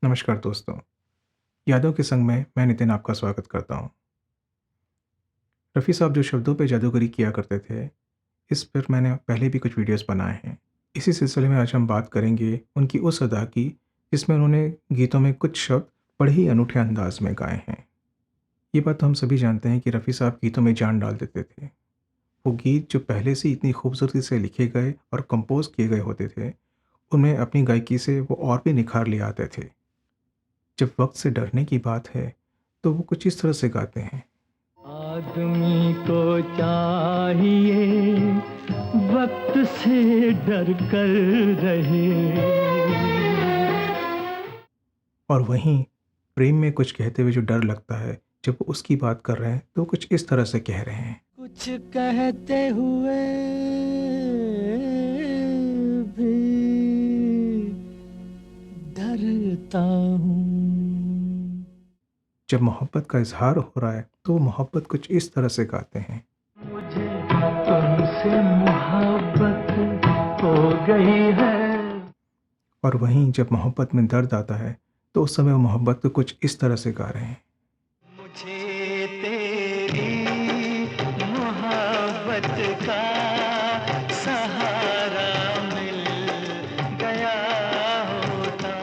नमस्कार दोस्तों। यादों के संग में मैं नितिन आपका स्वागत करता हूँ। रफ़ी साहब जो शब्दों पे जादूगरी किया करते थे, इस पर मैंने पहले भी कुछ वीडियोस बनाए हैं। इसी सिलसिले में आज हम बात करेंगे उनकी उस अदा की जिसमें उन्होंने गीतों में कुछ शब्द बड़े ही अनूठे अंदाज में गाए हैं। ये बात तो हम सभी जानते हैं कि रफ़ी साहब गीतों में जान डाल देते थे। वो गीत जो पहले से इतनी खूबसूरती से लिखे गए और कंपोज़ किए गए होते थे, उनमें अपनी गायकी से वो और भी निखार ले आते थे। जब वक्त से डरने की बात है, तो वो कुछ इस तरह से गाते हैं। आदमी को चाहिए वक्त से डर कर रहे। और वहीं प्रेम में कुछ कहते हुए जो डर लगता है, जब वो उसकी बात कर रहे हैं, तो कुछ इस तरह से कह रहे हैं। कुछ कहते हुए भी डरता हूँ। जब मोहब्बत का इजहार हो रहा है, तो वो मोहब्बत कुछ इस तरह से गाते हैं। मुझे तुमसे मोहब्बत हो गई है। और वहीं जब मोहब्बत में दर्द आता है, तो उस समय वो मोहब्बत को कुछ इस तरह से गा रहे हैं। मुझे तेरी मोहब्बत का सहारा मिल गया होता।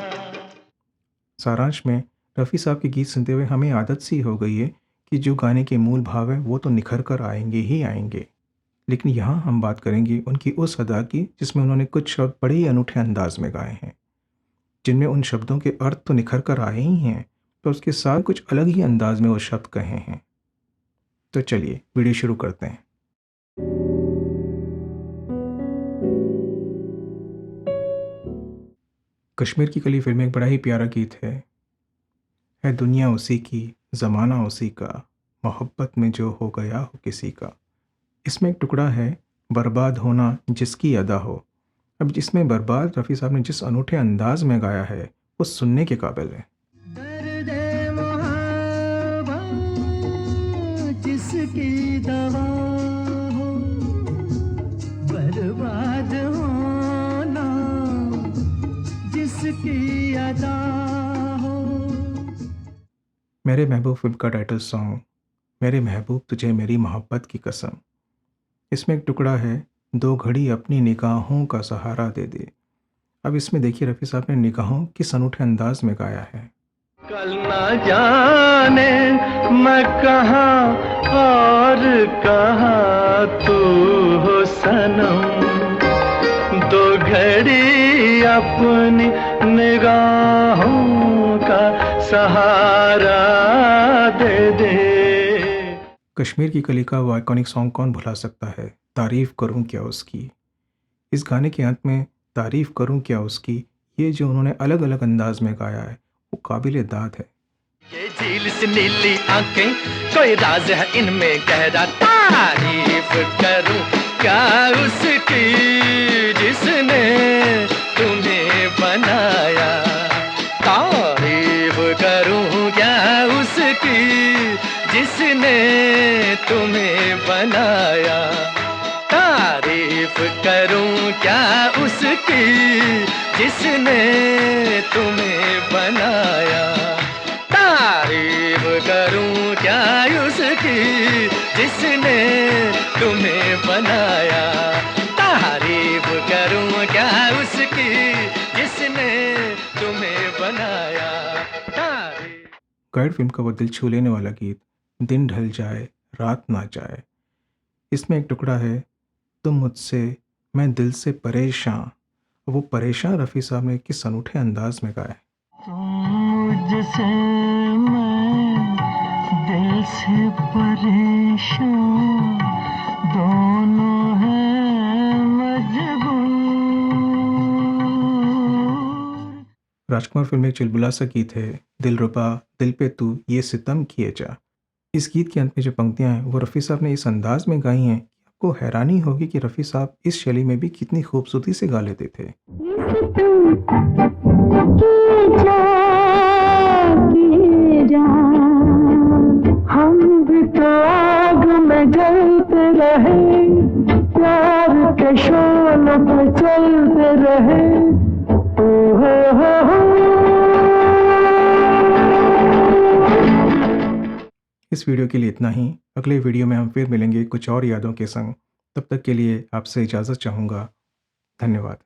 सारांश में रफ़ी साहब के गीत सुनते हुए हमें आदत सी हो गई है कि जो गाने के मूल भाव है, वो तो निखर कर आएंगे ही आएंगे। लेकिन यहाँ हम बात करेंगे उनकी उस अदा की जिसमें उन्होंने कुछ शब्द बड़े ही अनूठे अंदाज में गाए हैं, जिनमें उन शब्दों के अर्थ तो निखर कर आए ही हैं, पर उसके साथ कुछ अलग ही अंदाज में वो शब्द कहे हैं। तो चलिए वीडियो शुरू करते हैं। कश्मीर की कली फिल्म एक बड़ा ही प्यारा गीत है दुनिया उसी की, ज़माना उसी का, मोहब्बत में जो हो गया हो किसी का। इसमें एक टुकड़ा है बर्बाद होना जिसकी अदा हो। अब जिसमें बर्बाद रफ़ी साहब ने जिस अनूठे अंदाज में गाया है, वो सुनने के काबिल है। दर्द मोहब्बत जिसकी दवा हो, बर्बाद होना जिसकी अदा हो। मेरे महबूब फिल्म का टाइटल सॉन्ग, मेरे महबूब तुझे मेरी मोहब्बत की कसम। इसमें एक टुकड़ा है दो घड़ी अपनी निगाहों का सहारा दे दे। अब इसमें देखिए रफ़ी साहब ने निगाहों किस अनूठे अंदाज में गाया है। कल ना जाने मैं कहाँ और कहाँ तू हो सनम, दो घड़ी अपनी निगाहों का सहारा दे दे। कश्मीर की कली का वो आइकॉनिक सॉन्ग कौन भुला सकता है, तारीफ़ करूं क्या उसकी। इस गाने के अंत में तारीफ़ करूं क्या उसकी, ये जो उन्होंने अलग अलग अंदाज में गाया है, वो काबिल दाद है। ये झील से नीली आंखें, कोई राज है इनमें गहरा, तारीफ करूं क्या उसकी जिसने तुम्हें बनाया। तारीफ करूं क्या उसकी जिसने तुम्हें बनाया। तारीफ करूं क्या उसकी जिसने तुम्हें बनाया। तारीफ करूं क्या उसकी जिसने तुम्हें बनाया। तारीफ करूं क्या उसकी जिसने तुम्हें बनाया। गाइड फिल्म का वो दिल छू लेने वाला गीत, दिन ढल जाए रात ना जाए। इसमें एक टुकड़ा है तुम मुझसे मैं दिल से परेशान। वो परेशान रफ़ी साहब ने किस अनूठे अंदाज में गाया है। मुझसे मैं दिल से परेशान, दोनों हैं मजबूर। राजकुमार फिल्म में एक चुलबुला सा गीत है दिलरुबा दिल पे तू ये सितम किए जा। इस गीत के अंत में जो पंक्तियां हैं, वो रफ़ी साहब ने इस अंदाज में गाई हैं कि आपको हैरानी होगी कि रफ़ी साहब इस शैली में भी कितनी खूबसूरती से गा लेते थे। हम भी तो आग में जलते रहे, प्यार के शोलों पे चलते रहे। ओ हो इस वीडियो के लिए इतना ही। अगले वीडियो में हम फिर मिलेंगे कुछ और यादों के संग। तब तक के लिए आपसे इजाज़त चाहूँगा। धन्यवाद।